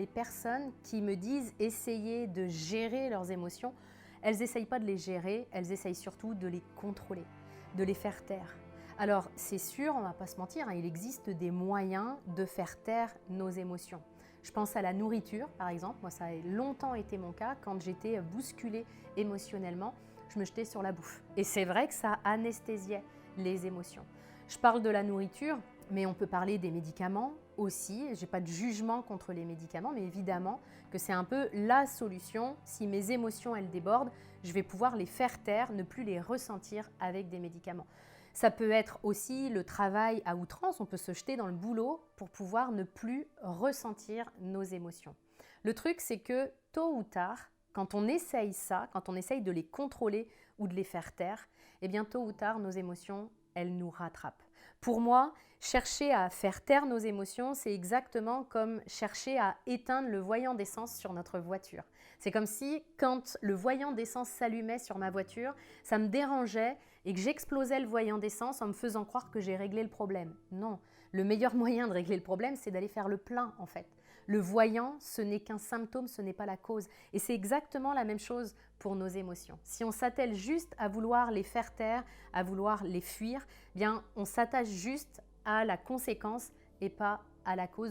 Les personnes qui me disent essayer de gérer leurs émotions, elles n'essayent pas de les gérer, elles essayent surtout de les contrôler, de les faire taire. Alors c'est sûr, on ne va pas se mentir, il existe des moyens de faire taire nos émotions. Je pense à la nourriture par exemple, moi ça a longtemps été mon cas, quand j'étais bousculée émotionnellement, je me jetais sur la bouffe. Et c'est vrai que ça anesthésiait les émotions. Je parle de la nourriture, mais on peut parler des médicaments aussi. Je n'ai pas de jugement contre les médicaments, mais évidemment que c'est un peu la solution. Si mes émotions elles débordent, je vais pouvoir les faire taire, ne plus les ressentir avec des médicaments. Ça peut être aussi le travail à outrance, on peut se jeter dans le boulot pour pouvoir ne plus ressentir nos émotions. Le truc, c'est que tôt ou tard, quand on essaye ça, quand on essaye de les contrôler ou de les faire taire, eh bien tôt ou tard, nos émotions, elles nous rattrapent. Pour moi, chercher à faire taire nos émotions, c'est exactement comme chercher à éteindre le voyant d'essence sur notre voiture. C'est comme si, quand le voyant d'essence s'allumait sur ma voiture, ça me dérangeait et que j'explosais le voyant d'essence en me faisant croire que j'ai réglé le problème. Non, le meilleur moyen de régler le problème, c'est d'aller faire le plein en fait. Le voyant, ce n'est qu'un symptôme, ce n'est pas la cause. Et c'est exactement la même chose pour nos émotions. Si on s'attelle juste à vouloir les faire taire, à vouloir les fuir, bien on s'attache juste à la conséquence et pas à la cause.